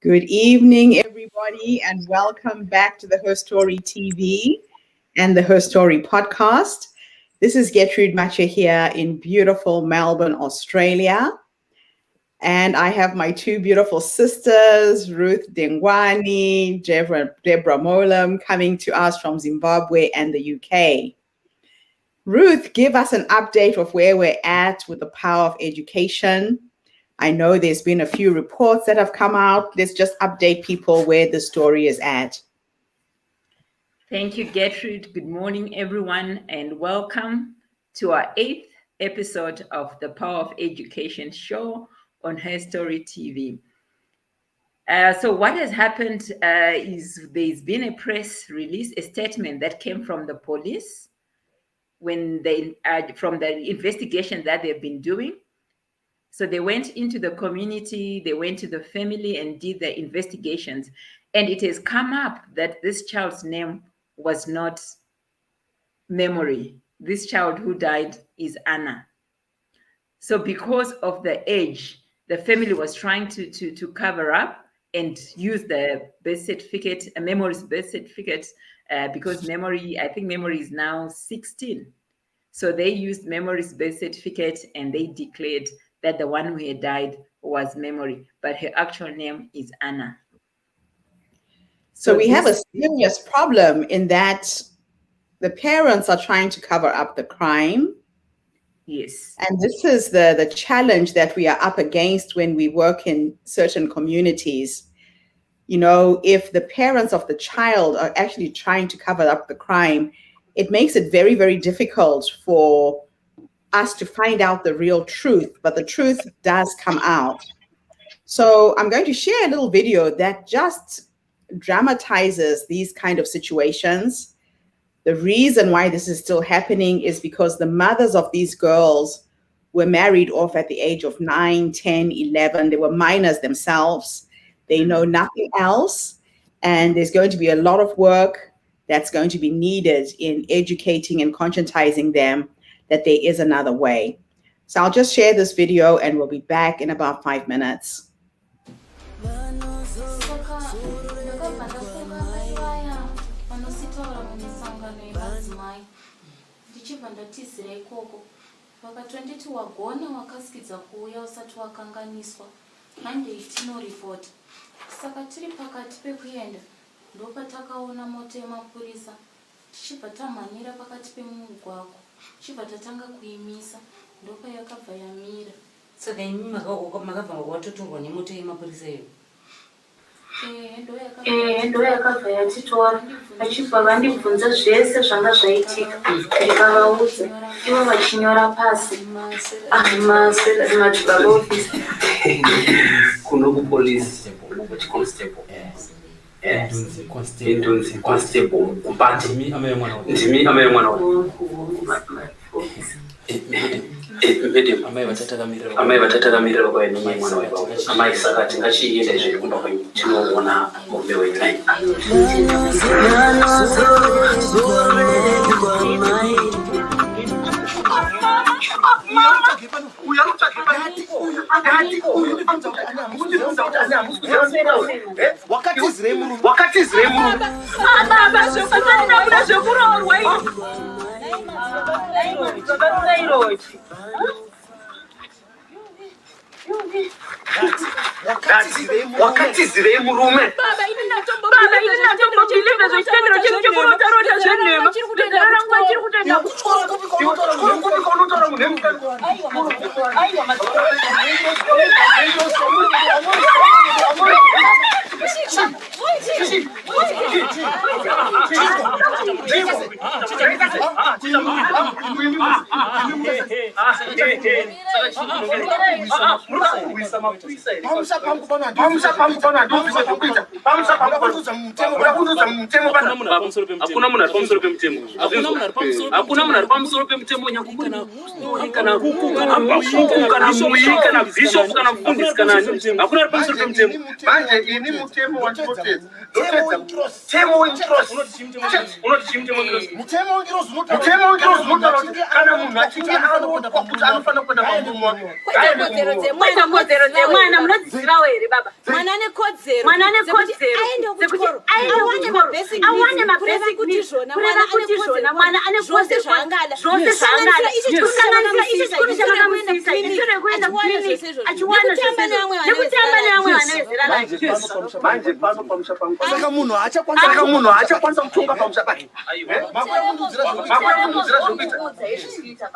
Good evening, everybody, and welcome back to the Her Story TV and the Her Story podcast. This is Gertrude Matcha here in beautiful Melbourne, Australia. And I have my two beautiful sisters, Ruth Dengwani, Deborah Molam, coming to us from Zimbabwe and the UK. Ruth, give us an update of where we're at with the power of education. I know there's been a few reports that have come out. Let's just update people where the story is at. Thank you, Gertrude. Good morning, everyone, and welcome to our 8th episode of the Power of Education show on Her Story TV. So what has happened is there's been a press release, a statement that came from the police when from the investigation that they've been doing. So they went into the community, they went to the family and did the investigations. And it has come up that this child's name was not Memory. This child who died is Anna. So because of the age, the family was trying to cover up and use the birth certificate, Memory's birth certificate, because I think Memory is now 16. So they used Memory's birth certificate and they declared that the one who had died was Memory, but her actual name is Anna. So we have a serious problem in that the parents are trying to cover up the crime. Yes. And this is the challenge that we are up against when we work in certain communities. You know, if the parents of the child are actually trying to cover up the crime, it makes it very, very difficult for us to find out the real truth, but the truth does come out. So I'm going to share a little video that just dramatizes these kind of situations. The reason why this is still happening is because the mothers of these girls were married off at the age of 9, 10, 11. They were minors themselves. They know nothing else. And there's going to be a lot of work that's going to be needed in educating and conscientizing them that there is another way. So I'll just share this video and we'll be back in about 5 minutes. Vaka22 wagona wakasikidza kuuya usati wakanganiswa manje itinoripoto saka tiri pakati pekuenda ndopatakaona moto yemapurisa tichibva tamhanyira pakati pemugwagwa tichibva tatanga kuimisa ndopa yakabva yamira. Saka imi makabva watotorwa nemoto yemapurisa iyo? Ndo yakabva yatitora vachibva vandibvunza zvese zvanga zvaitika ndikavaudza ivo vachinyora pasi mazimadzibaba ofisi kuno kupolice indonzi constable kubati ndimi ameye mwana amai vatatakamira kwaini mwana wavo amai saka tingachienda zviri kumba kwenyu tinoona mume wenai wakatizirei murume baba ini natombobilive zvechitendero chenyu chekurota zvenhema ndararangwa chiri kutenda unotaura munhemukani hakuna munhu ari pamusoro pemutemo kana huku kana mui kana bishop kana mufundisi kana hakuna ari pamusoro pemutemo manje ini mutemo wandinotedza ndotedza mutemo wengirosi unoti mutemo wengirosi mutemo wengirosi unotaura kuti kana munhu achinge arotwa kuti anofanira kuenda pamurume wake kwete kodzero dzemwana munodzizivawo here baba mwana ane kodzero dzekuti awane mabasic needs kureva kuti zvona mwana ane kodzero zvose zvaangada kusanganisira ichi chikuru chavakamusisa icho rekuenda kuclinic achiwana zvose nekutamba neamwe vana vezera rake manje pano pamusha pangu saka munhu haachakwanisa kutonga pamusha pake makuyakundudzira zvekuita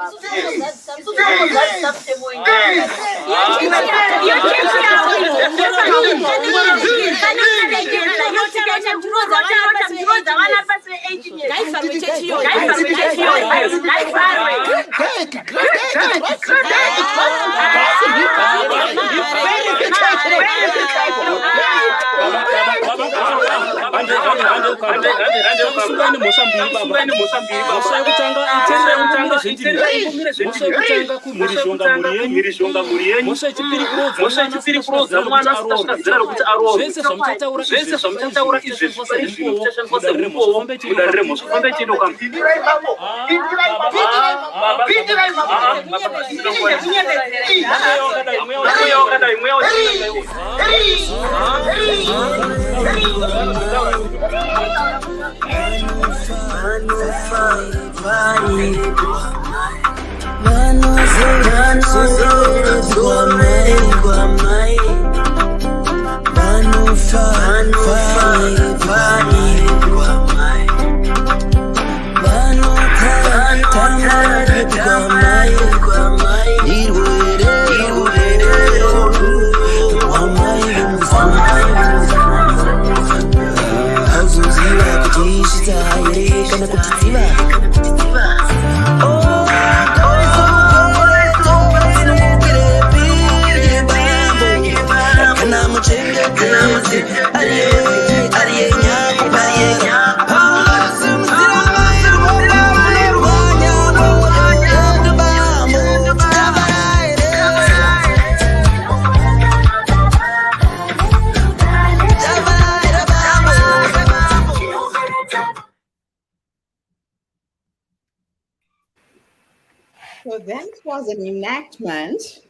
So that was an enactment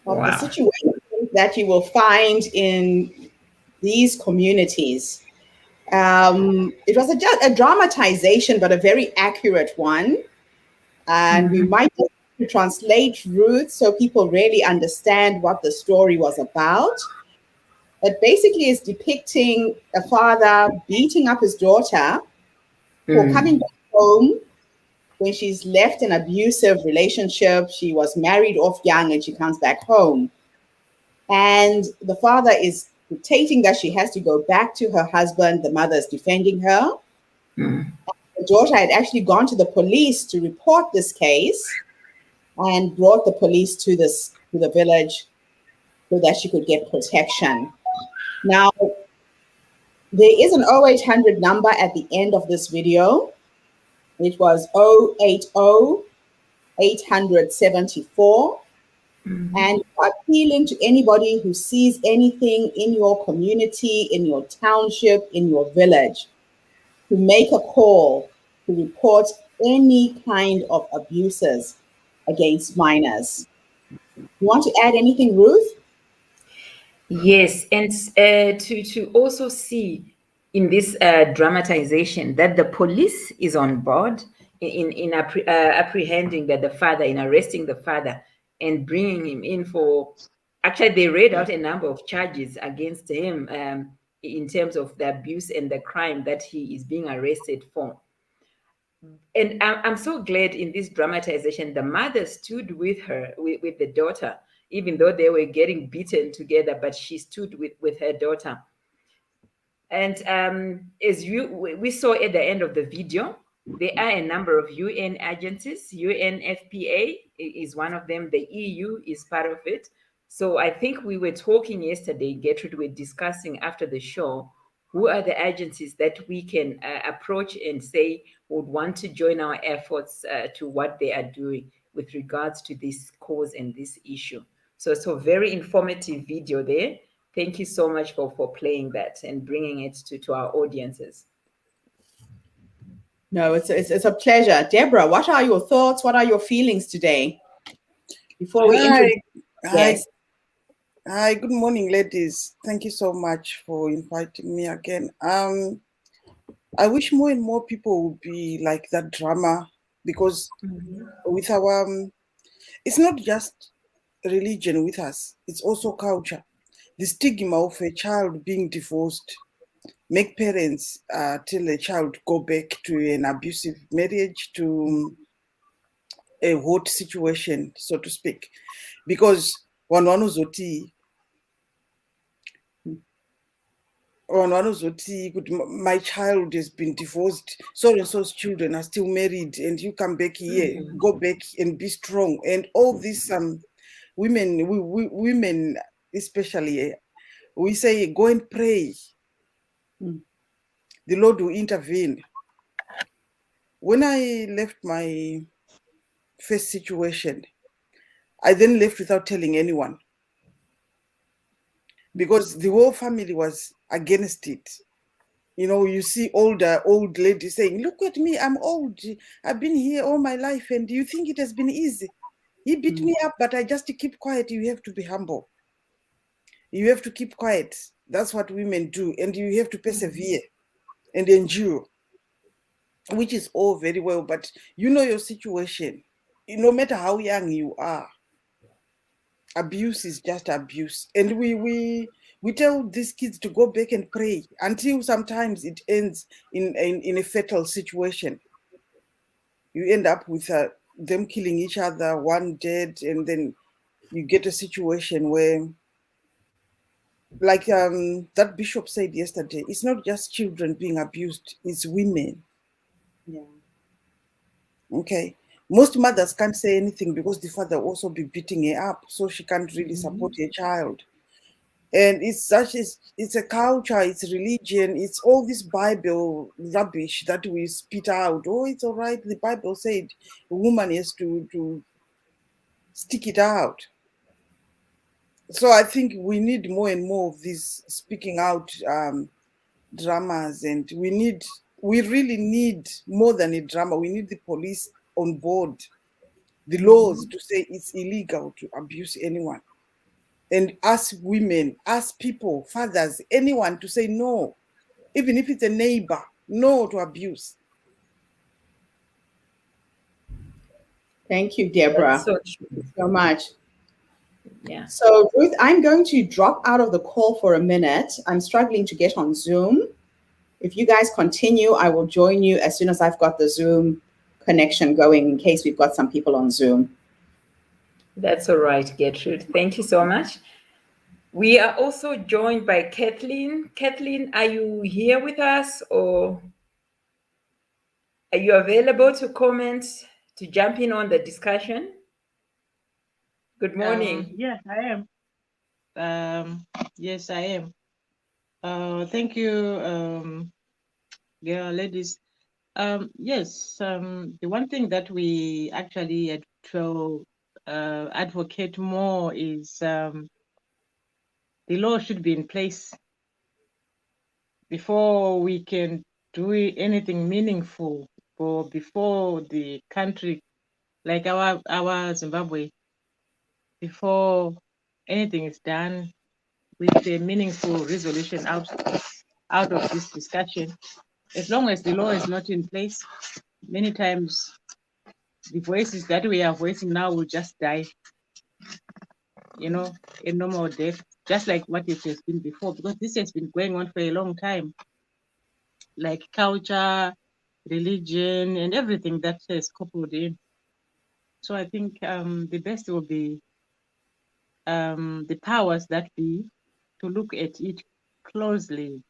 of the situation that you will find in these communities. It was a dramatization, but a very accurate one. And we might just have to translate Ruth so people really understand what the story was about. But basically, it's depicting a father beating up his daughter for coming back home when she's left an abusive relationship. She was married off young and she comes back home. And the father is dictating that she has to go back to her husband. The mother is defending her. The daughter had actually gone to the police to report this case and brought the police to the village so that she could get protection. Now, there is an 0800 number at the end of this video. It was 080-874. And appealing to anybody who sees anything in your community, in your township, in your village, to make a call to report any kind of abuses against minors. You want to add anything, Ruth? Yes, and to also see in this dramatization that the police is on board in apprehending that the father, in arresting the father and bringing him in for, actually they read out a number of charges against him in terms of the abuse and the crime that he is being arrested for. And I'm so glad in this dramatization, the mother stood with her, with the daughter, even though they were getting beaten together, but she stood with her daughter. And as we saw at the end of the video, there are a number of UN agencies. UNFPA is one of them. The EU is part of it. So I think we were talking yesterday, Gertrude, we were discussing after the show, who are the agencies that we can approach and say would want to join our efforts to what they are doing with regards to this cause and this issue. So it's a very informative video there. Thank you so much for playing that and bringing it to our audiences. No, it's a pleasure. Deborah, what are your thoughts? What are your feelings today? Before we introduce, yes. Hi, good morning, ladies. Thank you so much for inviting me again. I wish more and more people would be like that drama, because with our, it's not just religion with us, it's also culture. The stigma of a child being divorced make parents tell a child go back to an abusive marriage, to a hot situation, so to speak, because my child has been divorced, so and so's children are still married, and you come back here, go back and be strong. And all these women especially, we say go and pray, the Lord will intervene. When I left my first situation, I then left without telling anyone, because the whole family was against it. You know, you see old ladies saying, look at me, I'm old, I've been here all my life, and do you think it has been easy? He beat me up, but I just keep quiet. You have to be humble. You have to keep quiet. That's what women do. And you have to persevere and endure, which is all very well, but you know your situation. No matter how young you are, abuse is just abuse. And we tell these kids to go back and pray until sometimes it ends in a fatal situation. You end up with them killing each other, one dead, and then you get a situation where, like that bishop said yesterday, it's not just children being abused, it's women. Yeah. Okay. Most mothers can't say anything because the father will also be beating her up, so she can't really support her child. And it's a culture, it's religion, it's all this Bible rubbish that we spit out. Oh, it's all right. The Bible said a woman has to stick it out. So I think we need more and more of these speaking out dramas, and we really need more than a drama. We need the police on board, the laws to say it's illegal to abuse anyone. And us women, us people, fathers, anyone to say no, even if it's a neighbor, no to abuse. Thank you, Deborah. That's Thank you so much. Yeah. So, Ruth, I'm going to drop out of the call for a minute. I'm struggling to get on Zoom. If you guys continue, I will join you as soon as I've got the Zoom connection going, in case we've got some people on Zoom. That's all right, Gertrude. Thank you so much. We are also joined by Kathleen. Kathleen, are you here with us, or are you available to comment, to jump in on the discussion? Good morning. Yes, I am. Yes, I am. Thank you, ladies. Yes, the one thing that we actually advocate more is the law should be in place before we can do anything meaningful, or before the country, like our Zimbabwe, before anything is done with a meaningful resolution out of this discussion. As long as the law is not in place, many times the voices that we are voicing now will just die, a normal death, just like what it has been before, because this has been going on for a long time, like culture, religion, and everything that is coupled in. So I think the best will be the powers that be to look at it closely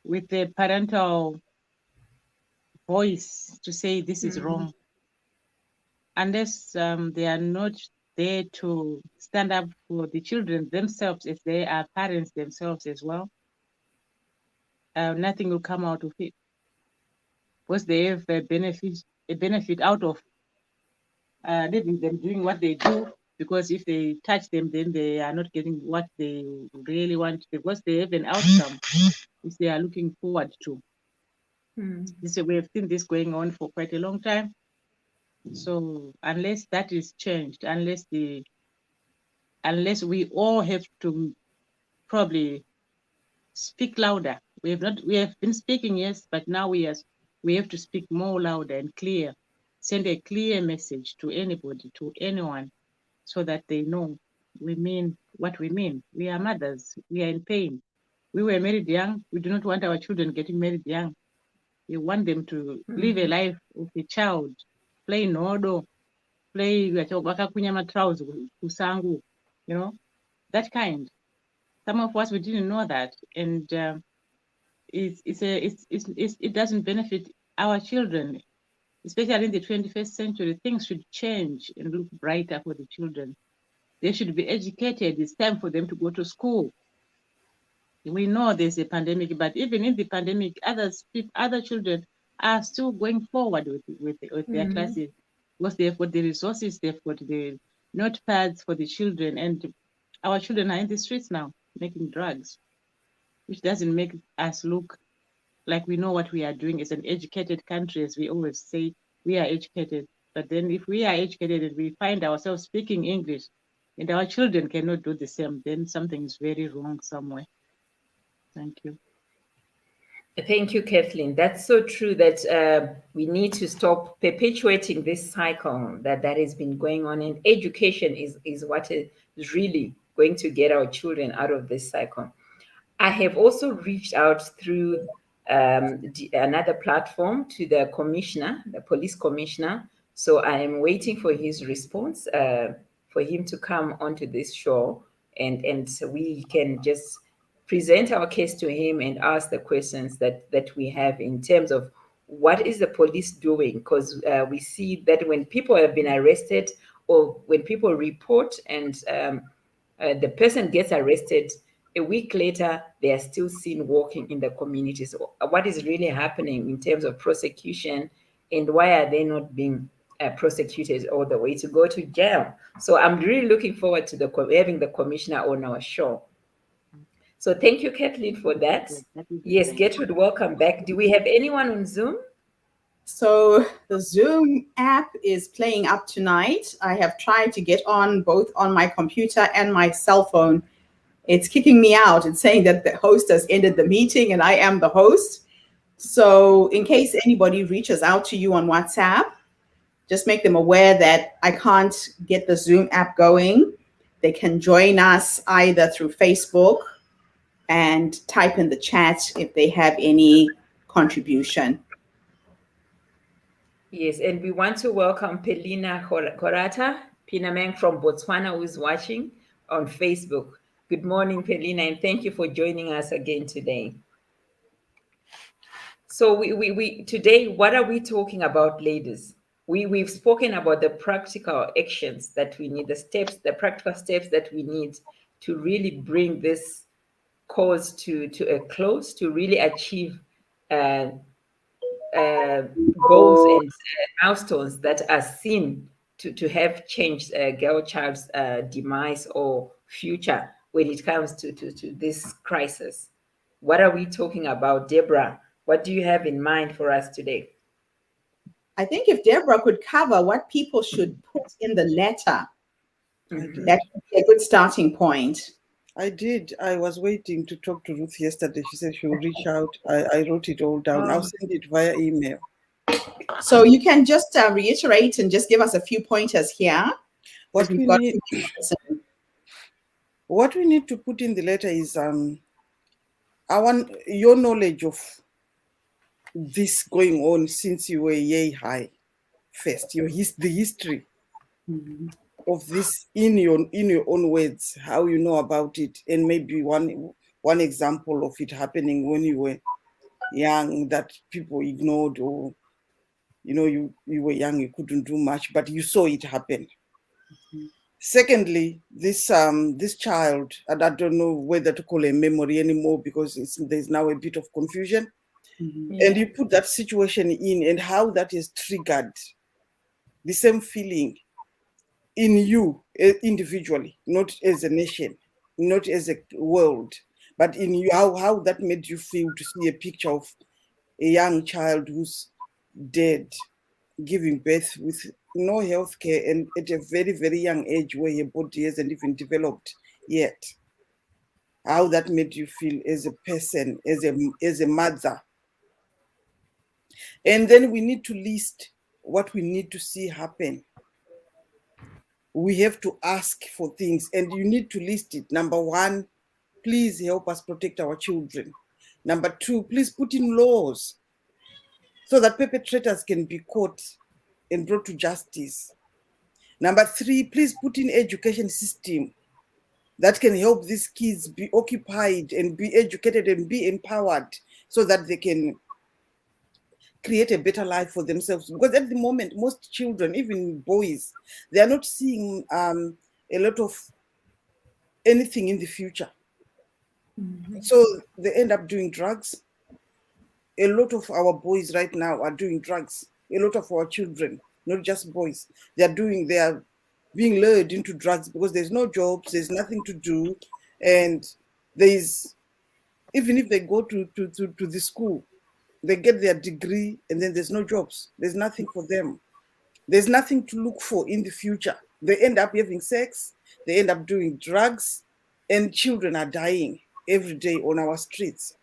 with the parental voice to say this is wrong. Unless they are not there to stand up for the children themselves, if they are parents themselves as well, nothing will come out of it, because they have a benefit out of letting them doing what they do, because if they touch them, then they are not getting what they really want, because they have an outcome which they are looking forward to. We have seen this going on for quite a long time. So unless that is changed, unless we all have to probably speak louder. We have been speaking, yes, but now we have to speak more louder and clear, send a clear message to anybody, to anyone, so that they know we mean what we mean. We are mothers, we are in pain. We were married young. We do not want our children getting married young. We want them to live a life of a child, play nodo, play wakakunyama trousers, kusangu, that kind. Some of us, we didn't know that, and it doesn't benefit our children, especially in the 21st century. Things should change and look brighter for the children. They should be educated. It's time for them to go to school. We know there's a pandemic, but even in the pandemic, other children are still going forward with their classes, because they've got the resources, they've got the notepads for the children, and our children are in the streets now making drugs, which doesn't make us look like we know what we are doing as an educated country. As we always say, we are educated. But then if we are educated and we find ourselves speaking English and our children cannot do the same, then something is very wrong somewhere. Thank you. Thank you, Kathleen. That's so true that we need to stop perpetuating this cycle that has been going on. And education is what is really going to get our children out of this cycle. I have also reached out through another platform to the commissioner, the police commissioner. So I am waiting for his response, for him to come onto this show, and so we can just present our case to him and ask the questions that we have in terms of what is the police doing, because we see that when people have been arrested or when people report and the person gets arrested, a week later they are still seen walking in the community. So what is really happening in terms of prosecution, and why are they not being prosecuted all the way to go to jail? So I'm really looking forward to having the commissioner on our show. So thank you, Kathleen, for that. Yes, Gertrude, welcome back. Do we have anyone on Zoom? So the Zoom app is playing up tonight. I have tried to get on both on my computer and my cell phone. It's kicking me out. It's saying that the host has ended the meeting and I am the host. So in case anybody reaches out to you on WhatsApp, just make them aware that I can't get the Zoom app going. They can join us either through Facebook and type in the chat if they have any contribution. Yes, and we want to welcome Pelina Korata Pinameng from Botswana, who is watching on Facebook. Good morning, Pelina, and thank you for joining us again today. So we today, what are we talking about, ladies? We've spoken about the practical actions that we need, the practical steps that we need to really bring this cause to a close, to really achieve goals and milestones that are seen to have changed a girl child's demise or future when it comes to this crisis. What are we talking about, Deborah? What do you have in mind for us today? I think if Deborah could cover what people should put in the letter, that would be a good starting point. I did. I was waiting to talk to Ruth yesterday. She said she would reach out. I wrote it all down. I'll send it via email. So you can just reiterate and just give us a few pointers here. What we need to put in the letter is your knowledge of this going on since you were yay high. First, the history of this in your own words, how you know about it, and maybe one example of it happening when you were young that people ignored, or you were young, you couldn't do much, but you saw it happen. Secondly, this child, and I don't know whether to call a memory anymore because there's now a bit of confusion. And you put that situation in and how that is triggered the same feeling in you individually, not as a nation, not as a world, but in you, how that made you feel to see a picture of a young child who's dead, giving birth with no health care and at a very, very young age where your body hasn't even developed yet. How that made you feel as a person, as a mother. And then we need to list what we need to see happen. We have to ask for things, and you need to list it. Number one, please help us protect our children. Number two, please put in laws so that perpetrators can be caught and brought to justice. Number three, please put in education system that can help these kids be occupied and be educated and be empowered so that they can create a better life for themselves. Because at the moment, most children, even boys, they are not seeing a lot of anything in the future. So they end up doing drugs. A lot of our boys right now are doing drugs. A lot of our children, not just boys, they are being lured into drugs because there's no jobs, there's nothing to do, and even if they go to the school, they get their degree and then there's no jobs. There's nothing for them. There's nothing to look for in the future. They end up having sex, they end up doing drugs, and children are dying every day on our streets.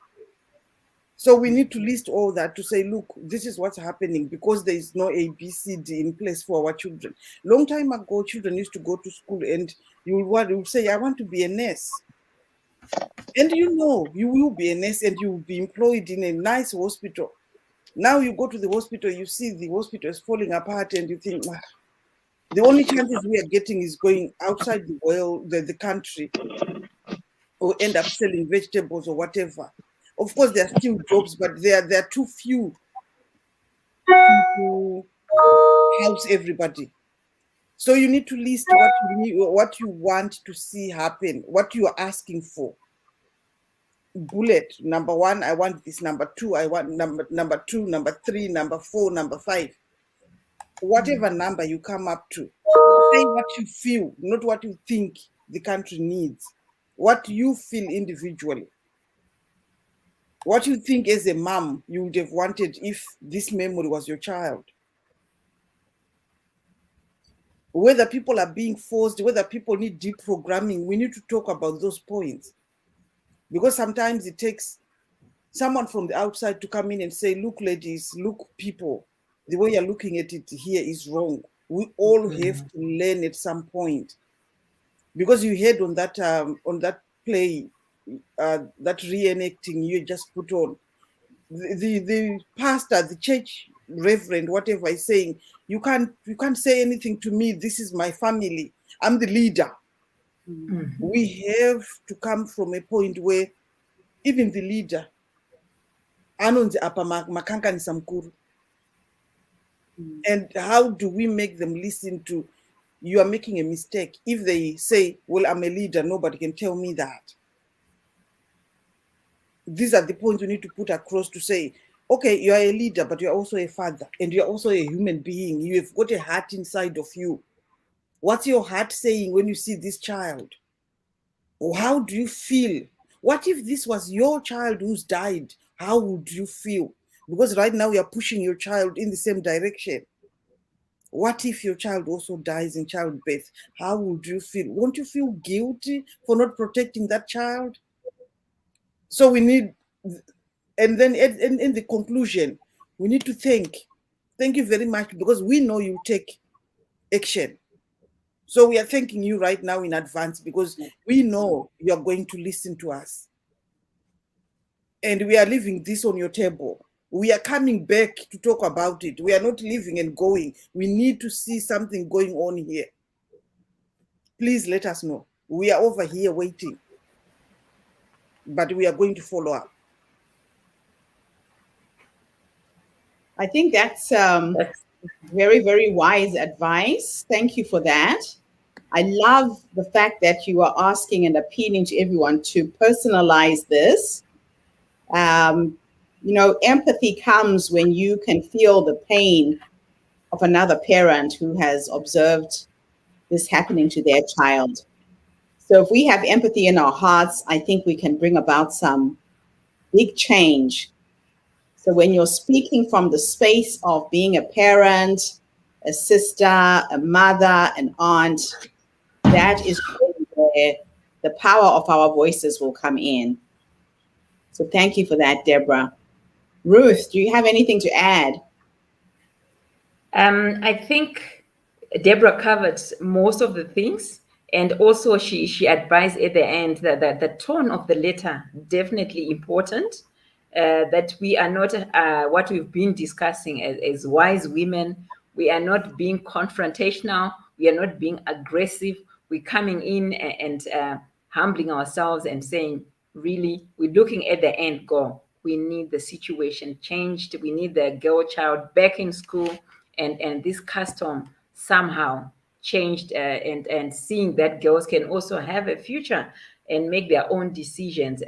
So we need to list all that to say, look, this is what's happening because there is no ABCD in place for our children. Long time ago, children used to go to school and you would say, I want to be a nurse. And you will be a nurse and you will be employed in a nice hospital. Now you go to the hospital, you see the hospital is falling apart and you think, the only chances we are getting is going outside the world, the country, or end up selling vegetables or whatever. Of course, there are still jobs, but there are too few to house everybody. So you need to list what you want to see happen, what you are asking for. Bullet, number one, I want this. Number two, I want number two, number three, number four, number five. Whatever number you come up to, say what you feel, not what you think the country needs. What you feel individually. What you think as a mom you would have wanted if this memory was your child. Whether people are being forced, whether people need deprogramming, we need to talk about those points. Because sometimes it takes someone from the outside to come in and say, look, ladies, look, people, the way you're looking at it here is wrong. We all have to learn at some point. Because you heard on that play, that reenacting you just put on, the pastor, the church reverend, whatever, is saying, you can't say anything to me. This is my family. I'm the leader. We have to come from a point where even the leader, anonzi apa makankanisa mkuru. And how do we make them listen to, you are making a mistake? If they say, well, I'm a leader, nobody can tell me that. These are the points we need to put across to say, okay, you are a leader, but you're also a father, and you're also a human being. You have got a heart inside of you. What's your heart saying when you see this child? Or how do you feel? What if this was your child who's died? How would you feel? Because right now you're pushing your child in the same direction. What if your child also dies in childbirth? How would you feel? Won't you feel guilty for not protecting that child? So we need, and then in the conclusion, we need to thank you very much, because we know you take action. So we are thanking you right now in advance, because we know you are going to listen to us. And we are leaving this on your table. We are coming back to talk about it. We are not leaving and going. We need to see something going on here. Please let us know. We are over here waiting, but we are going to follow up. I think that's very, very wise advice. Thank you for that. I love the fact that you are asking and appealing to everyone to personalize this. Empathy comes when you can feel the pain of another parent who has observed this happening to their child. So if we have empathy in our hearts, I think we can bring about some big change. So when you're speaking from the space of being a parent, a sister, a mother, an aunt, that is where the power of our voices will come in. So thank you for that, Deborah. Ruth, do you have anything to add? I think Deborah covered most of the things, and also she advised at the end that the tone of the letter definitely important. That we are not what we've been discussing as wise women. We are not being confrontational. We are not being aggressive. We're coming in and humbling ourselves and saying, really, we're looking at the end goal. We need the situation changed. We need the girl child back in school, and this custom somehow changed, and seeing that girls can also have a future and make their own decisions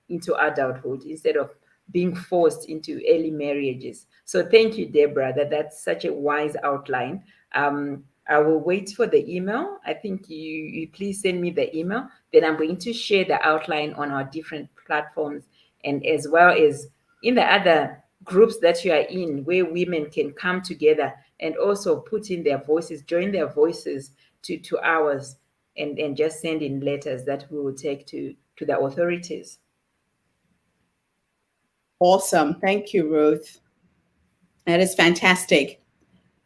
into adulthood instead of being forced into early marriages. So thank you, Deborah, that's such a wise outline. I will wait for the email. I think you please send me the email. Then I'm going to share the outline on our different platforms, and as well as in the other groups that you are in, where women can come together and also put in their voices, join their voices to ours, and just send in letters that we will take to the authorities. Awesome. Thank you, Ruth. That is fantastic.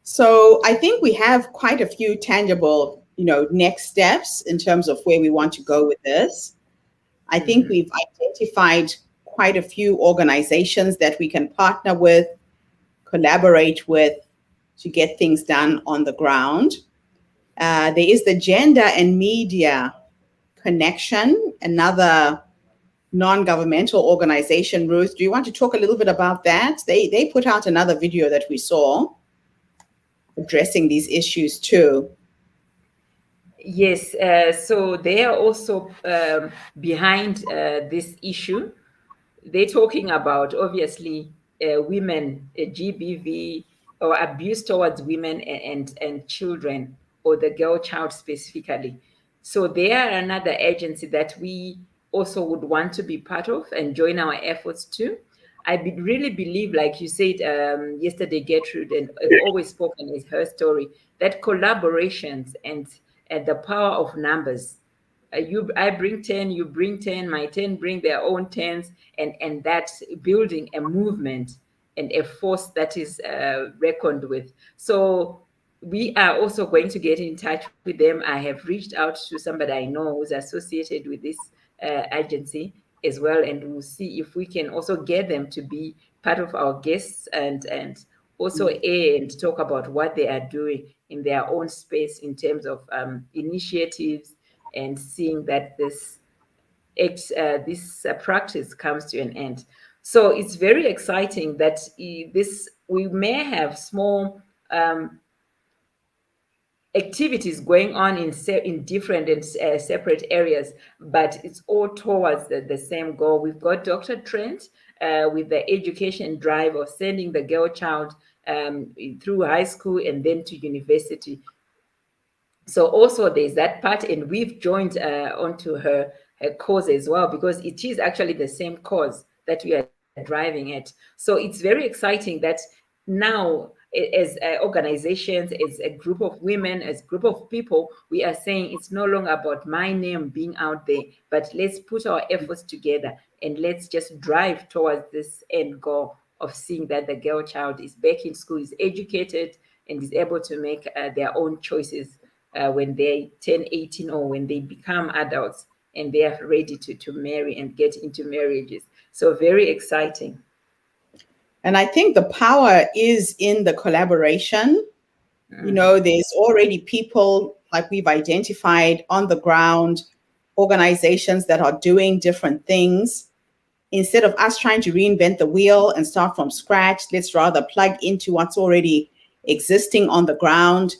So I think we have quite a few tangible, next steps in terms of where we want to go with this. I think we've identified quite a few organizations that we can partner with, collaborate with to get things done on the ground. There is the Gender and Media Connection, another non-governmental organization. Ruth, do you want to talk a little bit about that? They put out another video that we saw addressing these issues too. Yes, so they are also behind this issue. They're talking about, obviously, women, GBV, or abuse towards women and children, or the girl child specifically. So they are another agency that we also would want to be part of and join our efforts too. Really believe, like you said yesterday, Gertrude, and always spoken is her story, that collaborations and the power of numbers. I bring 10, you bring 10, my 10 bring their own 10s, and that's building a movement and a force that is reckoned with. So we are also going to get in touch with them. I have reached out to somebody I know who's associated with this agency as well, and we'll see if we can also get them to be part of our guests and also air and talk about what they are doing in their own space in terms of initiatives, and seeing that this practice comes to an end. So it's very exciting that we may have small activities going on in different and separate areas, but it's all towards the same goal. We've got Dr. Trent with the education drive of sending the girl child through high school and then to university. So also there's that part, and we've joined onto her cause as well, because it is actually the same cause that we are driving at. So it's very exciting that now, as organizations, as a group of women, as a group of people, we are saying it's no longer about my name being out there, but let's put our efforts together and let's just drive towards this end goal of seeing that the girl child is back in school, is educated, and is able to make their own choices when they turn 18 or when they become adults and they are ready to marry and get into marriages. So very exciting. And I think the power is in the collaboration. There's already people, like we've identified on the ground, organizations that are doing different things. Instead of us trying to reinvent the wheel and start from scratch, let's rather plug into what's already existing on the ground,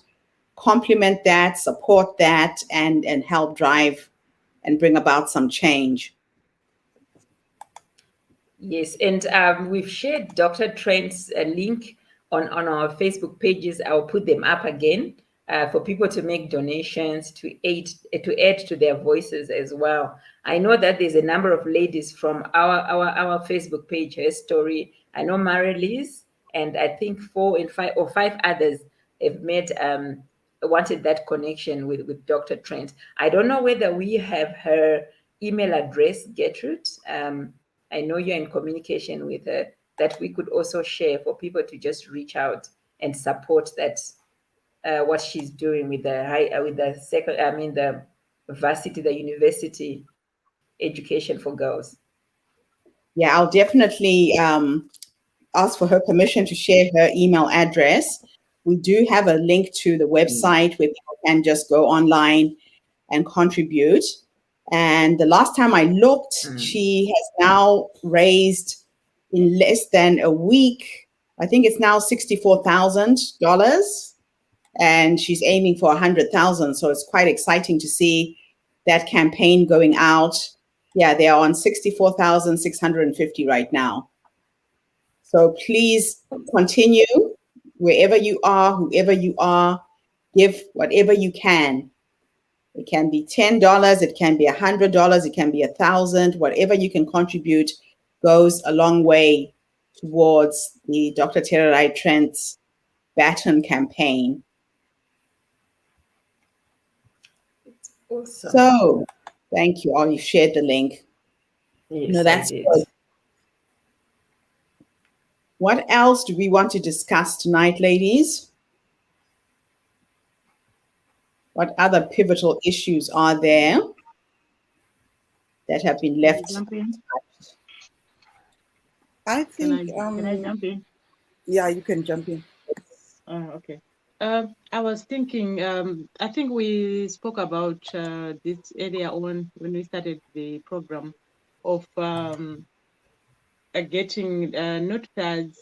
complement that, support that, and help drive and bring about some change. Yes, and we've shared Dr. Trent's link on our Facebook pages. I'll put them up again. for people to make donations to add to their voices as well. I know that there's a number of ladies from our Facebook page, Her Story. I know Marilis, and I think 5 others have made wanted that connection with Dr. Trent. I don't know whether we have her email address, Gertrude. I know you're in communication with her, that we could also share for people to just reach out and support that what she's doing with the varsity, the university education for girls. Yeah, I'll definitely ask for her permission to share her email address. We do have a link to the website where people can just go online and contribute. And the last time I looked, she has now raised in less than a week, I think it's now $64,000, and she's aiming for 100,000. So it's quite exciting to see that campaign going out. Yeah, they are on 64,650 right now. So please continue wherever you are, whoever you are, give whatever you can. It can be $10, it can be $100, it can be $1,000. Whatever you can contribute goes a long way towards the Dr. Tererai Trent's Baton campaign. Awesome. So, thank you all. You shared the link. Yes, no, that's good. What else do we want to discuss tonight, ladies? What other pivotal issues are there that have been left? I think, can I jump in? Yeah, you can jump in. Okay. I was thinking, I think we spoke about this earlier on when we started the program of getting notepads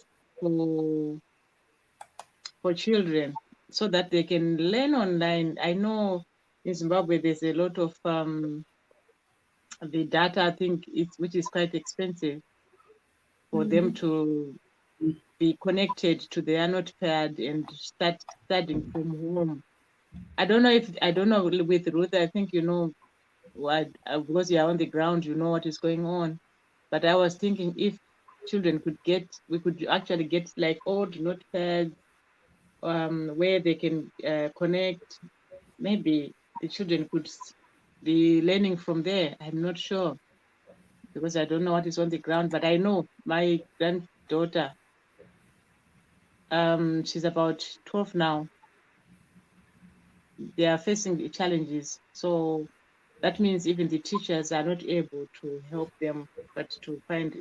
for children so that they can learn online. I know in Zimbabwe there's a lot of the data, I think, which is quite expensive for them to be connected to their notepad and start studying from home. I don't know with Ruth, I think you know what, because you're on the ground, you know what is going on. But I was thinking if children we could actually get like old notepads where they can connect. Maybe the children could be learning from there. I'm not sure because I don't know what is on the ground, but I know my granddaughter, she's about 12 now. They are facing the challenges. So that means even the teachers are not able to help them, but to find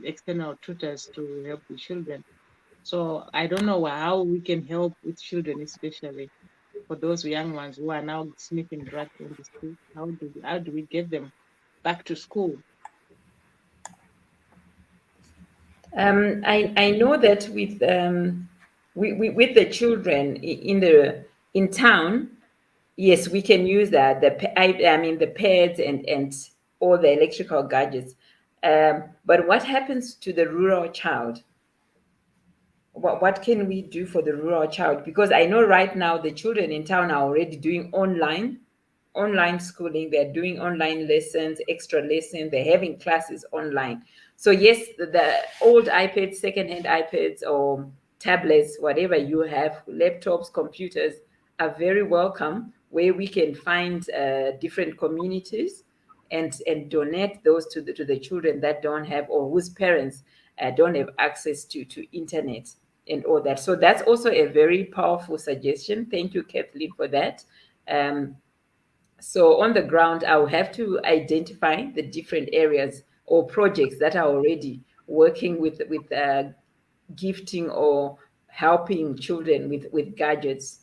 external tutors to help the children. So I don't know how we can help with children, especially for those young ones who are now sniffing drugs on the street. How do we get them back to school? I know that with the children in town, yes, we can use that. The pads and all the electrical gadgets. But what happens to the rural child? What can we do for the rural child? Because I know right now the children in town are already doing online schooling. They're doing online lessons, extra lessons. They're having classes online. So yes, the old iPads, secondhand iPads or tablets, whatever you have, laptops, computers are very welcome, where we can find different communities and donate those to the children that don't have, or whose parents don't have access to internet and all that. So that's also a very powerful suggestion. Thank you, Kathleen, for that. So on the ground, I will have to identify the different areas or projects that are already working with gifting or helping children with gadgets.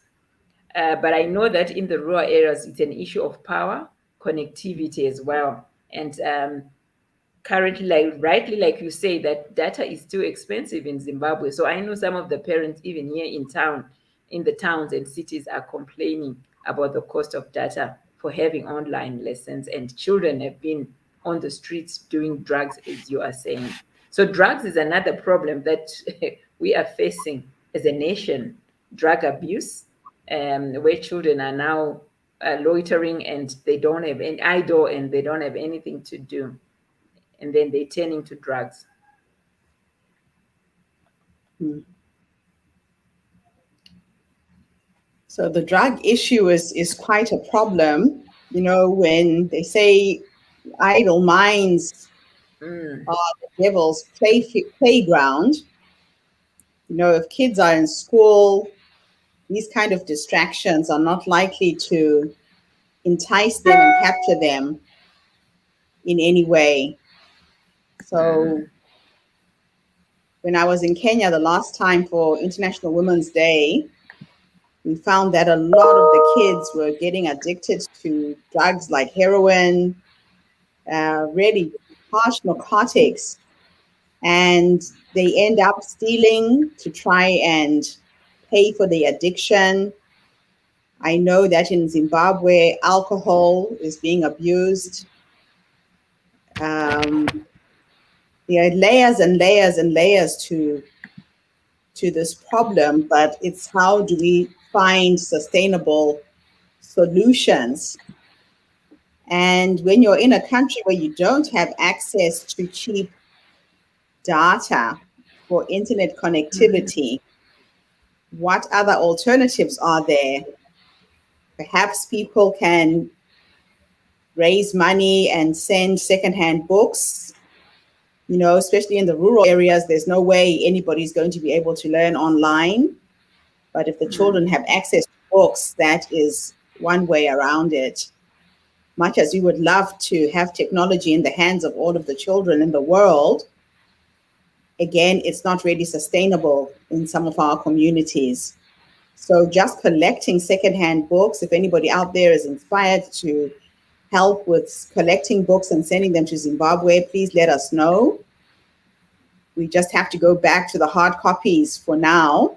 But I know that in the rural areas, it's an issue of power, connectivity as well. And currently, rightly, like you say, that data is too expensive in Zimbabwe. So I know some of the parents, even here in the towns and cities, are complaining about the cost of data for having online lessons. And children have been on the streets doing drugs, as you are saying. So drugs is another problem that we are facing as a nation, drug abuse. where children are now loitering and they don't have any idle and they don't have anything to do, and then they're turning to drugs. So the drug issue is quite a problem. You know, when they say idle minds are the devil's playground, you know, if kids are in school, these kind of distractions are not likely to entice them and capture them in any way. So when I was in Kenya the last time for International Women's Day, we found that a lot of the kids were getting addicted to drugs like heroin, really harsh narcotics, and they end up stealing to try and pay for the addiction. I know that in Zimbabwe, alcohol is being abused. There are layers and layers and layers to this problem, but it's how do we find sustainable solutions? And when you're in a country where you don't have access to cheap data for internet connectivity, what other alternatives are there? Perhaps people can raise money and send secondhand books. You know, especially in the rural areas, there's no way anybody's going to be able to learn online. But if the children have access to books, that is one way around it. Much as we would love to have technology in the hands of all of the children in the world, again, it's not really sustainable in some of our communities. So just collecting secondhand books, if anybody out there is inspired to help with collecting books and sending them to Zimbabwe, please let us know. We just have to go back to the hard copies for now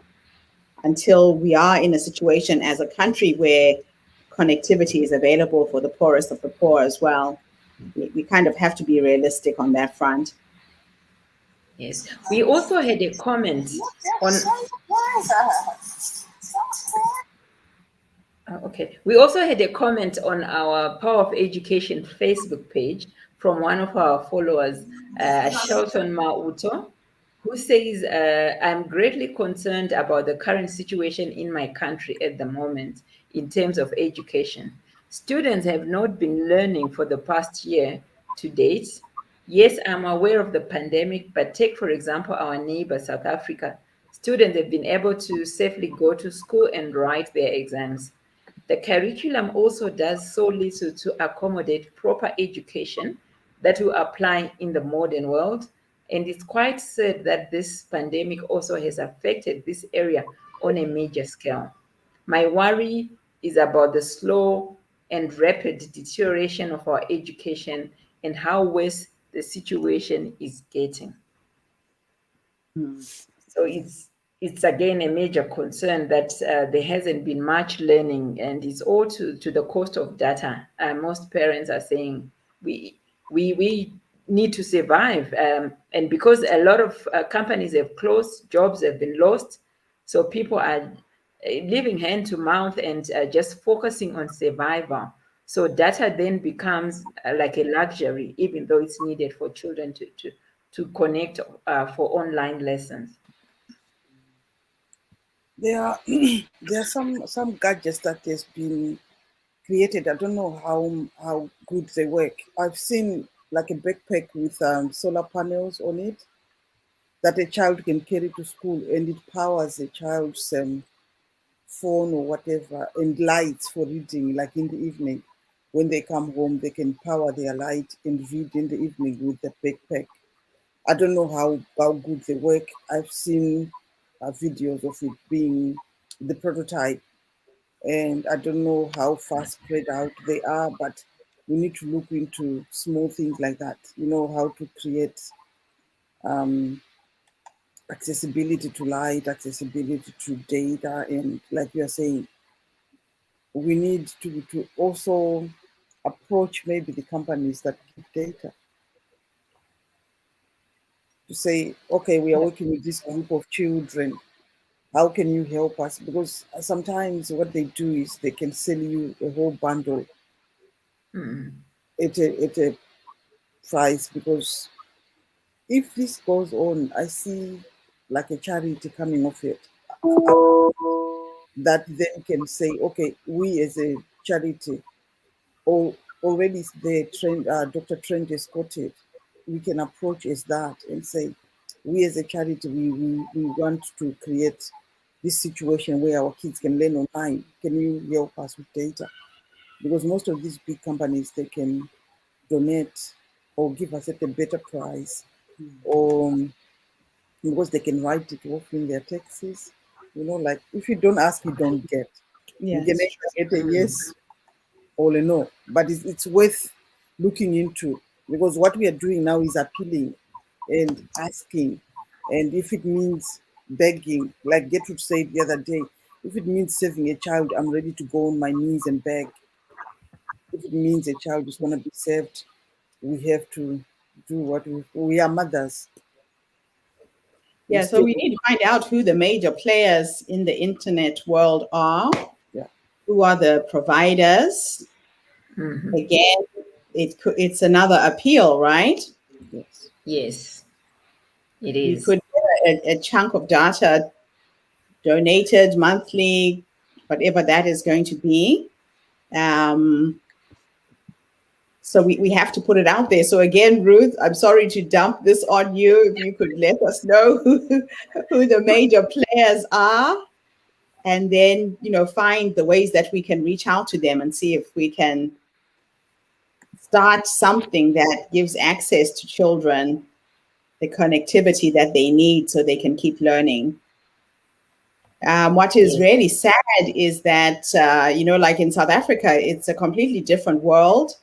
until we are in a situation as a country where connectivity is available for the poorest of the poor as well. We kind of have to be realistic on that front. Yes. We also had a comment on... Okay. We also had a comment on our Power of Education Facebook page from one of our followers, Shelton Mauto, who says, I'm greatly concerned about the current situation in my country at the moment in terms of education. Students have not been learning for the past year to date. Yes, I'm aware of the pandemic, but take, for example, our neighbor, South Africa. Students have been able to safely go to school and write their exams. The curriculum also does so little to accommodate proper education that will apply in the modern world. And it's quite sad that this pandemic also has affected this area on a major scale. My worry is about the slow and rapid deterioration of our education and how worse the situation is getting. So it's again a major concern that there hasn't been much learning, and it's all to the cost of data. Most parents are saying we need to survive, and because a lot of companies have closed, jobs have been lost, so people are living hand to mouth and just focusing on survival. So data then becomes like a luxury, even though it's needed for children to connect for online lessons. There are some gadgets that has been created. I don't know how good they work. I've seen like a backpack with solar panels on it that a child can carry to school, and it powers a child's phone or whatever, and lights for reading, like in the evening. When they come home, they can power their light and read in the evening with the backpack. I don't know how good they work. I've seen videos of it being the prototype, and I don't know how far spread out they are, but we need to look into small things like that, you know, how to create accessibility to light, accessibility to data, and like you are saying, we need to also approach maybe the companies that give data to say, okay, we are working with this group of children. How can you help us? Because sometimes what they do is they can sell you a whole bundle at a price. Because if this goes on, I see like a charity coming off it that then can say, okay, we as a charity, or already the trend, Dr. Trent is quoted, we can approach as that and say, we as a charity, we want to create this situation where our kids can learn online. Can you help us with data? Because most of these big companies, they can donate or give us at a better price, or because they can write it off in their taxes. Like if you don't ask, you don't get. You can Yes. either get a yes or a no, but it's worth looking into, because what we are doing now is appealing and asking. And if it means begging, like Gertrude said the other day, if it means saving a child, I'm ready to go on my knees and beg. If it means a child is going to be saved, we have to do what we are mothers. Yeah, so we need to find out who the major players in the internet world are. Yeah. Who are the providers? Again, it's another appeal, right? Yes. Yes, it We is. could get a chunk of data donated monthly, whatever that is going to be. So we have to put it out there. So again, Ruth, I'm sorry to dump this on you. If you could let us know who the major players are, and then, find the ways that we can reach out to them and see if we can start something that gives access to children the connectivity that they need so they can keep learning. What is Yes. really sad is that, like in South Africa, it's a completely different world.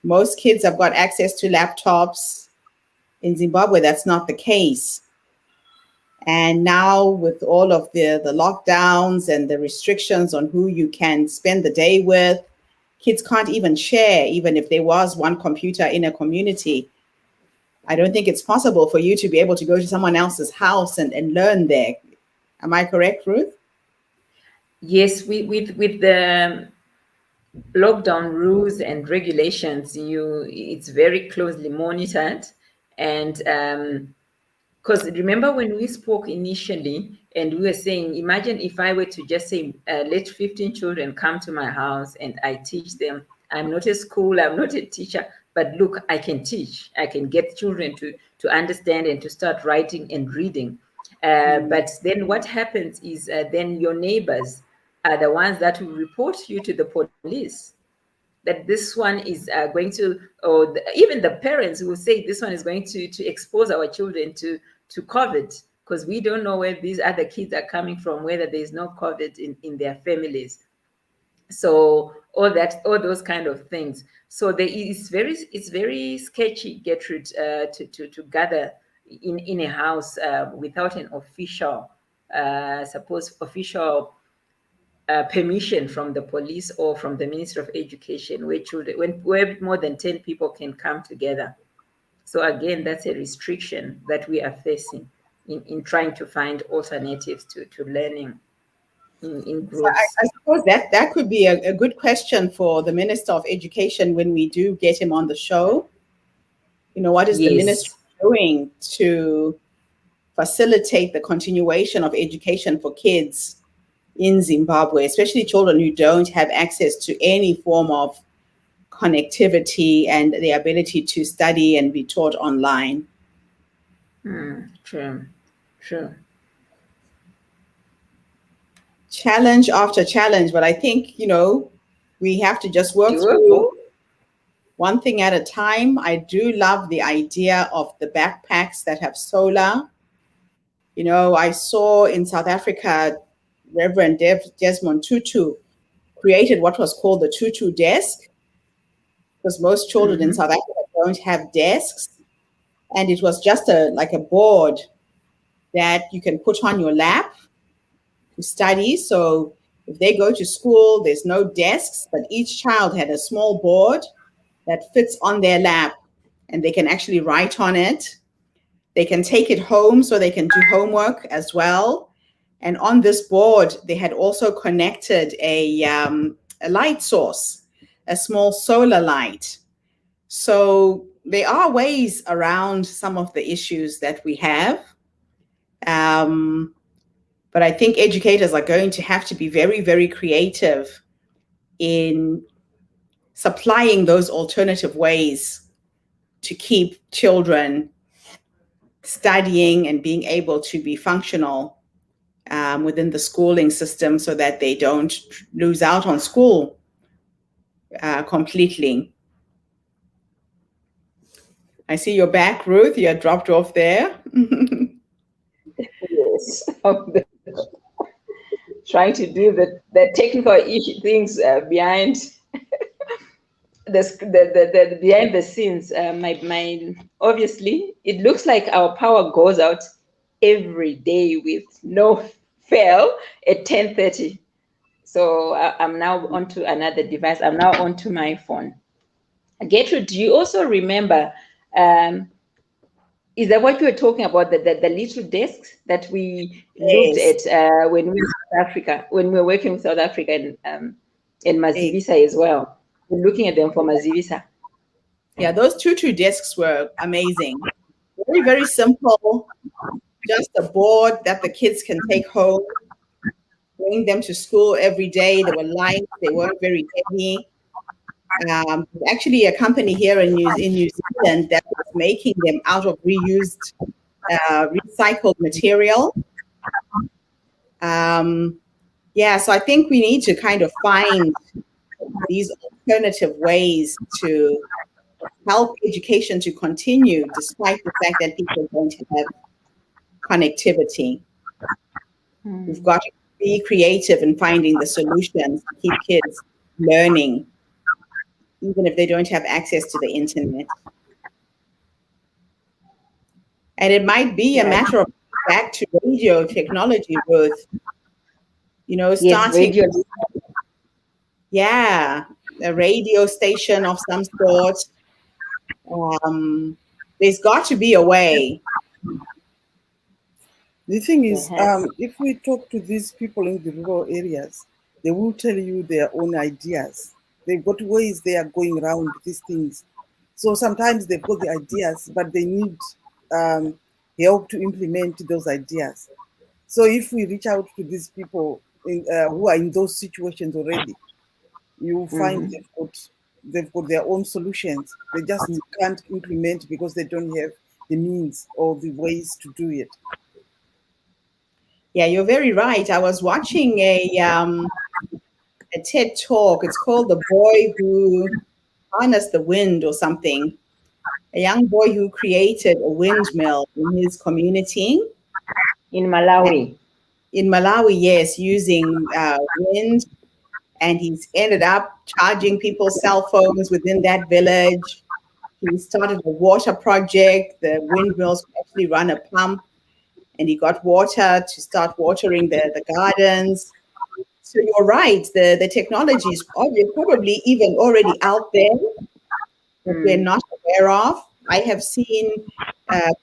Most kids have got access to laptops. In Zimbabwe, that's not the case. And now with all of the lockdowns and the restrictions on who you can spend the day with, kids can't even share, even if there was one computer in a community. I don't think it's possible for you to be able to go to someone else's house and learn there. Am I correct, Ruth? Yes, with the lockdown rules and regulations, it's very closely monitored. And because remember when we spoke initially and we were saying, imagine if I were to just say, let 15 children come to my house and I teach them. I'm not a school, I'm not a teacher, but look, I can teach. I can get children to understand and to start writing and reading. But then what happens is then your neighbors are the ones that will report you to the police, that this one is going to, or even the parents will say this one is going to expose our children to COVID, because we don't know where these other kids are coming from, whether there's no COVID in their families. So all those kind of things. So it's very sketchy, Gertrude, to gather in a house without an official, official permission from the police or from the Ministry of Education, where more than 10 people can come together. So again, that's a restriction that we are facing in trying to find alternatives to learning in So groups. I suppose that could be a good question for the Minister of Education when we do get him on the show. What is the ministry Yes. doing to facilitate the continuation of education for kids in Zimbabwe, especially children who don't have access to any form of connectivity and the ability to study and be taught online? True. Challenge after challenge, but I think, we have to just work through Doable. one thing at a time. I do love the idea of the backpacks that have solar. I saw in South Africa, Reverend Desmond Tutu created what was called the Tutu desk, because most children in South Africa don't have desks. And it was just like a board that you can put on your lap to study. So if they go to school, there's no desks, but each child had a small board that fits on their lap, and they can actually write on it. They can take it home so they can do homework as well. And on this board, they had also connected a light source, a small solar light. So there are ways around some of the issues that we have. But I think educators are going to have to be very, very creative in supplying those alternative ways to keep children studying and being able to be functional within the schooling system so that they don't lose out on school completely. I see you're back, Ruth. You're dropped off there. Yes. Trying to do the technical things behind the behind the scenes. My obviously, it looks like our power goes out every day with no fail at 10:30. So I'm now onto another device. I'm now onto my phone. Gertrude, do you also remember? Is that what you were talking about? The little desks that we looked at when we were in South Africa, when we were working with South Africa and Mazivisa as well. We're looking at them for Mazivisa. Yeah, those tutu desks were amazing. Very, very simple. Just a board that the kids can take home, bring them to school every day. They were light. They weren't very heavy. Actually, a company here in New Zealand that was making them out of reused, recycled material. So I think we need to kind of find these alternative ways to help education to continue despite the fact that people don't have connectivity. We've got to be creative in finding the solutions to keep kids learning, even if they don't have access to the internet. And it might be a matter of back to radio technology, Ruth. Starting, a radio station of some sort. There's got to be a way. The thing is, if we talk to these people in the rural areas, they will tell you their own ideas. They've got ways they are going around these things. So sometimes they've got the ideas, but they need help to implement those ideas. So if we reach out to these people who are in those situations already, you will find they've got their own solutions. They just can't implement because they don't have the means or the ways to do it. Yeah, you're very right. I was watching a TED talk. It's called The Boy Who Harnessed the Wind or something. A young boy who created a windmill in his community. In Malawi. In Malawi, yes, using wind. And he's ended up charging people's cell phones within that village. He started a water project. The windmills actually run a pump. And he got water to start watering the gardens. So you're right, the technology is probably even already out there that we're not aware of. I have seen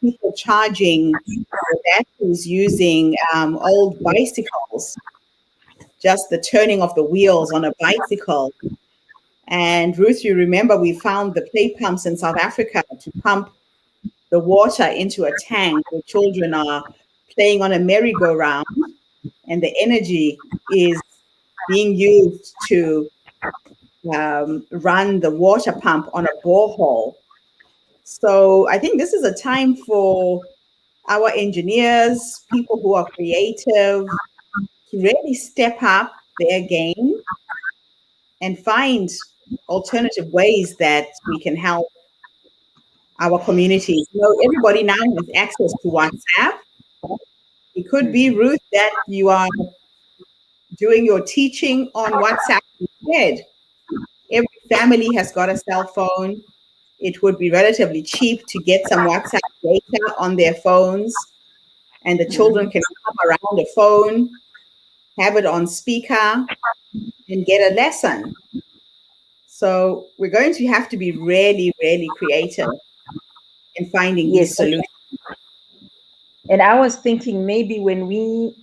people charging batteries using old bicycles, just the turning of the wheels on a bicycle. And Ruth, you remember we found the play pumps in South Africa to pump the water into a tank where children are playing on a merry-go-round, and the energy is being used to run the water pump on a borehole. So I think this is a time for our engineers, people who are creative, to really step up their game and find alternative ways that we can help our communities. Everybody now has access to WhatsApp. It could be, Ruth, that you are doing your teaching on WhatsApp instead. Every family has got a cell phone. It would be relatively cheap to get some WhatsApp data on their phones, and the children can come around a phone, have it on speaker, and get a lesson. So we're going to have to be really, really creative in finding these solutions. And I was thinking maybe when we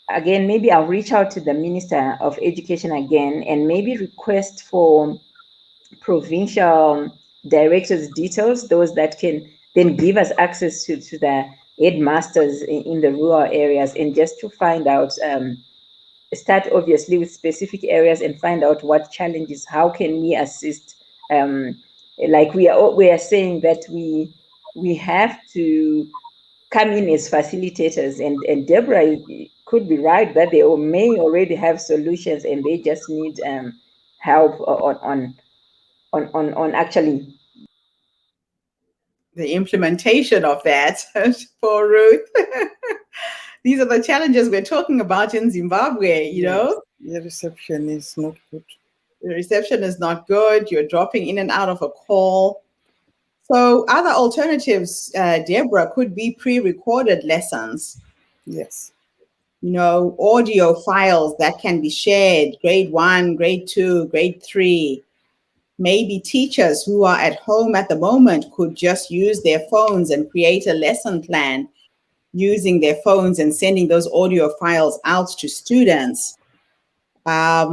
again, maybe I'll reach out to the Minister of Education again and maybe request for provincial directors' details, those that can then give us access to the headmasters in the rural areas, and just to find out, start obviously with specific areas and find out what challenges, how can we assist. Like we are saying that we have to come in as facilitators, and Deborah could be right that they may already have solutions and they just need help on actually the implementation of that. For Ruth. These are the challenges we're talking about in Zimbabwe, you know? The reception is not good. The reception is not good. You're dropping in and out of a call. So other alternatives, Deborah, could be pre-recorded lessons. Yes. You know, audio files that can be shared, grade 1, grade 2, grade 3. Maybe teachers who are at home at the moment could just use their phones and create a lesson plan using their phones and sending those audio files out to students. I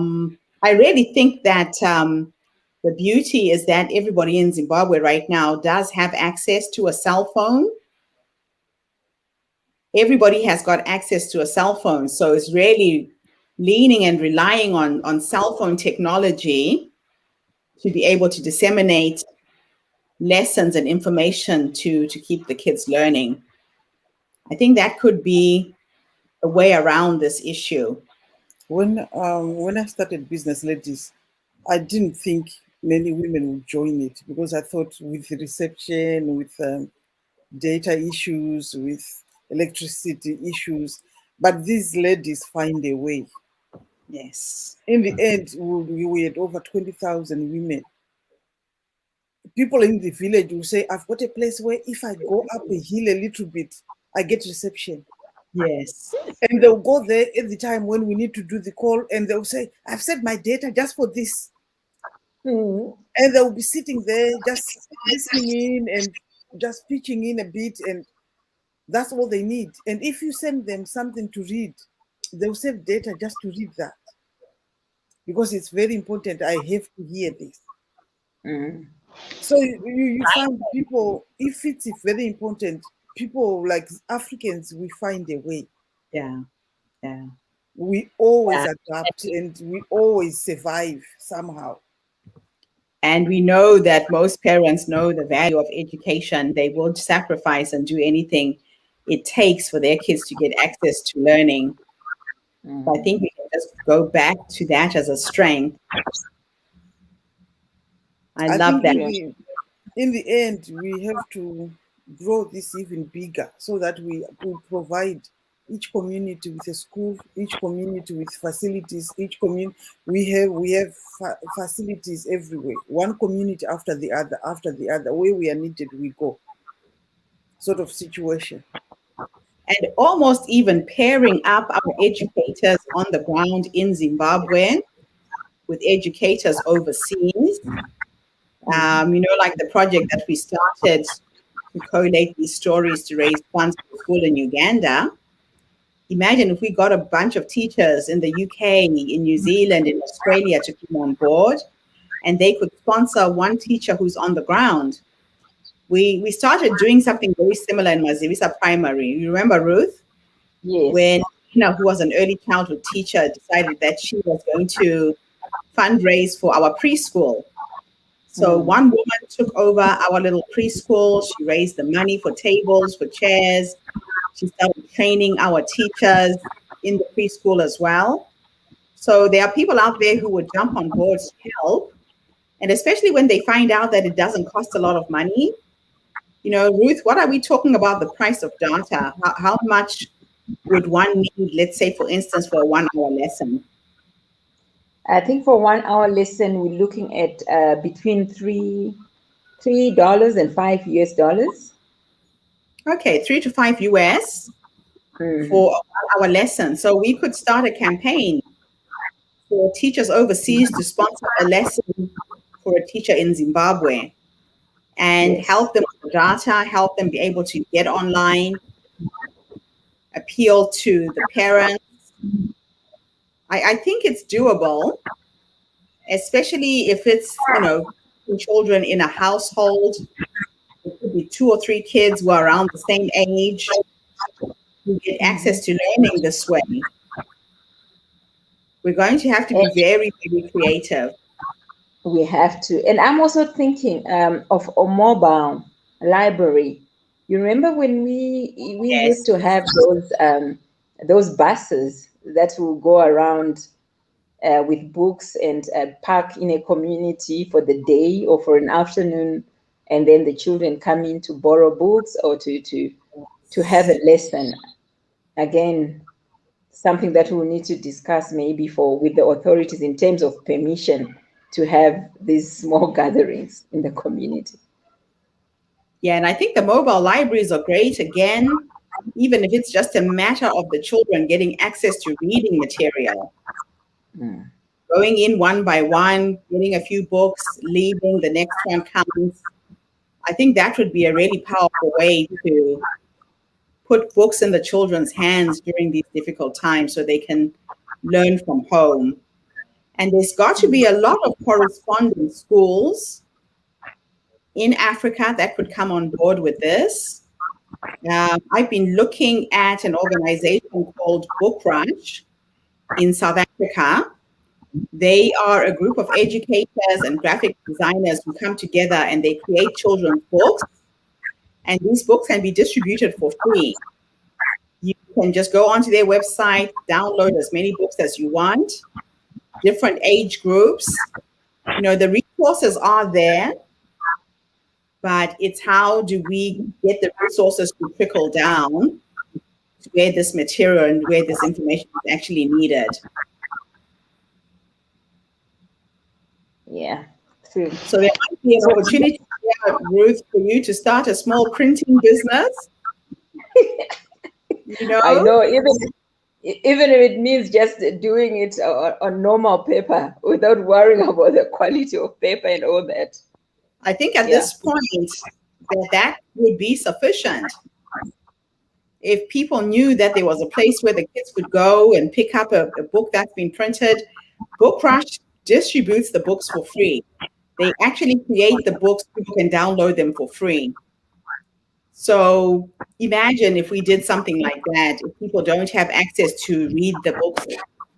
really think that the beauty is that everybody in Zimbabwe right now does have access to a cell phone. Everybody has got access to a cell phone. So it's really leaning and relying on cell phone technology to be able to disseminate lessons and information to keep the kids learning. I think that could be a way around this issue. When I started Business Ladies, I didn't think many women would join it because I thought with reception, with data issues, with electricity issues, but these ladies find a way. Yes. In the end, we had over 20,000 women. People in the village will say, I've got a place where if I go up a hill a little bit, I get reception. Yes. And they'll go there at the time when we need to do the call, and they'll say, I've set my data just for this. And they'll be sitting there just listening in and just pitching in a bit, and that's all they need. And if you send them something to read, they'll save data just to read that. Because it's very important. I have to hear this. So you find people, if it's very important, people like Africans, we find a way. Yeah. We always adapt and we always survive somehow. And we know that most parents know the value of education. They will sacrifice and do anything it takes for their kids to get access to learning. I think we can just go back to that as a strength. I love that. In the end, we have to grow this even bigger so that we provide each community with a school, each community with facilities, each community. We have facilities everywhere, one community after the other. Where we are needed, we go. Sort of situation. And almost even pairing up our educators on the ground in Zimbabwe with educators overseas. You know, like the project that we started to collate these stories to raise funds for school in Uganda. Imagine if we got a bunch of teachers in the UK, in New Zealand, in Australia to come on board, and they could sponsor one teacher who's on the ground. We started doing something very similar in Mazivisa Primary. You remember Ruth? Yes. When who was an early childhood teacher, decided that she was going to fundraise for our preschool. So one woman took over our little preschool. She raised the money for tables, for chairs. She started training our teachers in the preschool as well. So there are people out there who would jump on board to help. And especially when they find out that it doesn't cost a lot of money. You know, Ruth, what are we talking about the price of data? How much would one need, let's say, for instance, for a 1 hour lesson? I think for 1 hour lesson, we're looking at between $3 and $5. Okay, $3 to $5 US for a 1 hour lesson. So we could start a campaign for teachers overseas to sponsor a lesson for a teacher in Zimbabwe and help them with the data, help them be able to get online, appeal to the parents, I think it's doable, especially if it's, children in a household. It could be 2 or 3 kids who are around the same age who get access to learning this way. We're going to have to be very, very creative. We have to. And I'm also thinking of a mobile library. You remember when we Yes. used to have those buses that will go around with books and park in a community for the day or for an afternoon, and then the children come in to borrow books or to have a lesson. Again, something that we'll need to discuss maybe with the authorities in terms of permission to have these small gatherings in the community. Yeah, and I think the mobile libraries are great, again, even if it's just a matter of the children getting access to reading material. Going in one by one, getting a few books, leaving, the next one comes. I think that would be a really powerful way to put books in the children's hands during these difficult times so they can learn from home. And there's got to be a lot of corresponding schools in Africa that could come on board with this. I've been looking at an organization called Book Rush in South Africa. They are a group of educators and graphic designers who come together and they create children's books. And these books can be distributed for free. You can just go onto their website, download as many books as you want, different age groups. The resources are there, but it's how do we get the resources to trickle down to where this material and where this information is actually needed. Yeah. So there might be an opportunity there, Ruth, for you to start a small printing business. I know, even if it means just doing it on normal paper without worrying about the quality of paper and all that. I think at this point that would be sufficient. If people knew that there was a place where the kids could go and pick up a book that's been printed, Book Rush distributes the books for free. They actually create the books, people can download them for free. So imagine if we did something like that. If people don't have access to read the books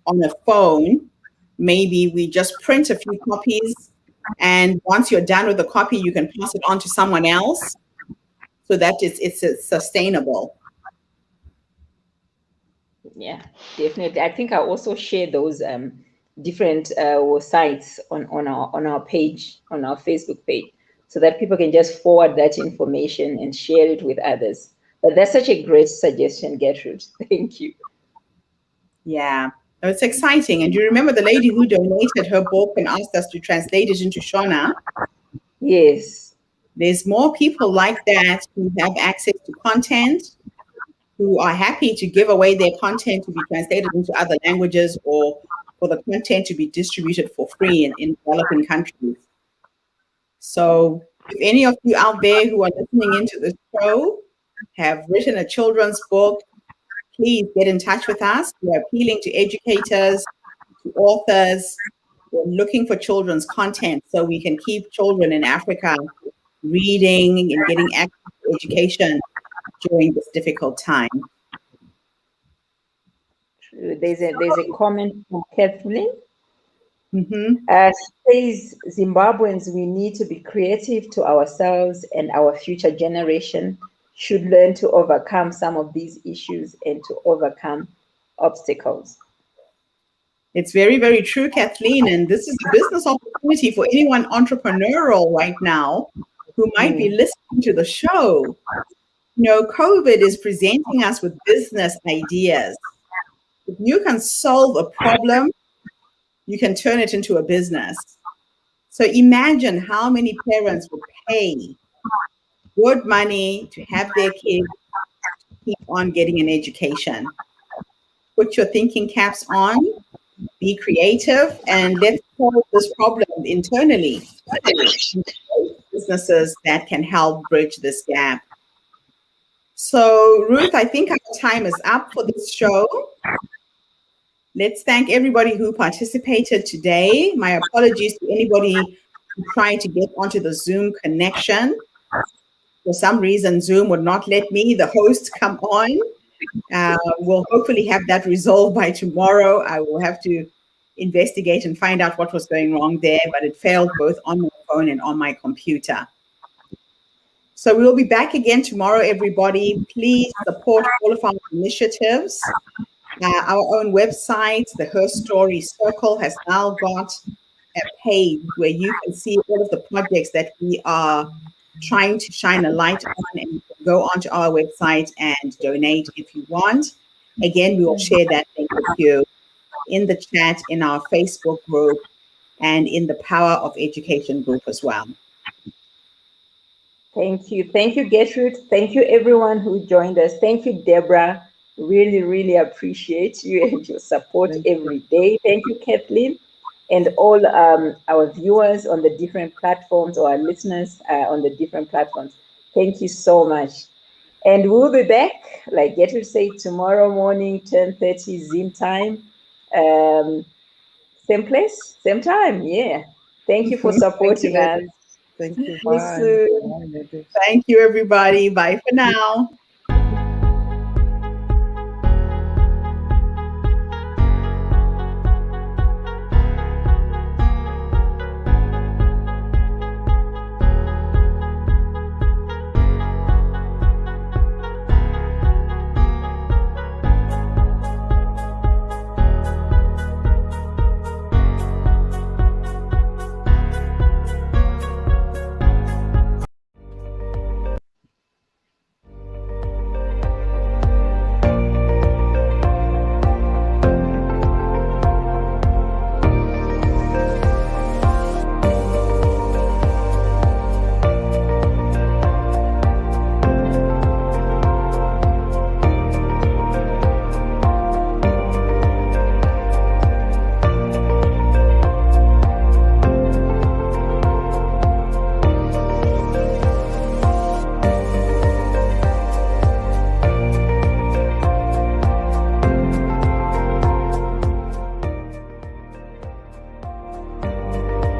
on a phone, maybe we just print a few copies, and once you're done with the copy, you can pass it on to someone else so that it's sustainable. Yeah, definitely. I think I also share those different sites on our page, on our Facebook page, so that people can just forward that information and share it with others. But that's such a great suggestion, Gertrude. Thank you. Yeah, it's exciting. And you remember the lady who donated her book and asked us to translate it into Shona? Yes. There's more people like that who have access to content, who are happy to give away their content to be translated into other languages or for the content to be distributed for free in developing countries. So if any of you out there who are listening into the show have written a children's book, please get in touch with us. We're appealing to educators, to authors. We're looking for children's content so we can keep children in Africa reading and getting access to education during this difficult time. There's a comment from Kathleen. Mm-hmm. Says Zimbabweans, we need to be creative to ourselves, and our future generation should learn to overcome some of these issues and to overcome obstacles. It's very, very true, Kathleen. And this is a business opportunity for anyone entrepreneurial right now who might be listening to the show. COVID is presenting us with business ideas. If you can solve a problem, you can turn it into a business. So imagine how many parents would pay good money to have their kids keep on getting an education. Put your thinking caps on, be creative, and let's solve this problem internally. Businesses that can help bridge this gap. So, Ruth, I think our time is up for this show. let's thank everybody who participated today. My apologies to anybody who tried to get onto the Zoom connection. For some reason, Zoom would not let me, the host, come on. We'll hopefully have that resolved by tomorrow. I will have to investigate and find out what was going wrong there, but it failed both on my phone and on my computer. So we'll be back again tomorrow, everybody. Please support all of our initiatives. Our own website, the Her Story Circle, has now got a page where you can see all of the projects that we are trying to shine a light on, and you can go onto our website and donate if you want. Again, we will share that link with you in the chat, in our Facebook group, and in the Power of Education group as well. Thank you. Thank you, Gertrude. Thank you, everyone who joined us. Thank you, Deborah. Really, really appreciate you and your support every day. Thank you, Kathleen, and all our viewers on the different platforms, or our listeners on the different platforms. Thank you so much. And we'll be back, like Gertrude said, tomorrow morning, 10:30 Zoom time. Same place, same time. Yeah. Thank you for supporting us. Thank you. Bye. Thank you, everybody. Bye for now.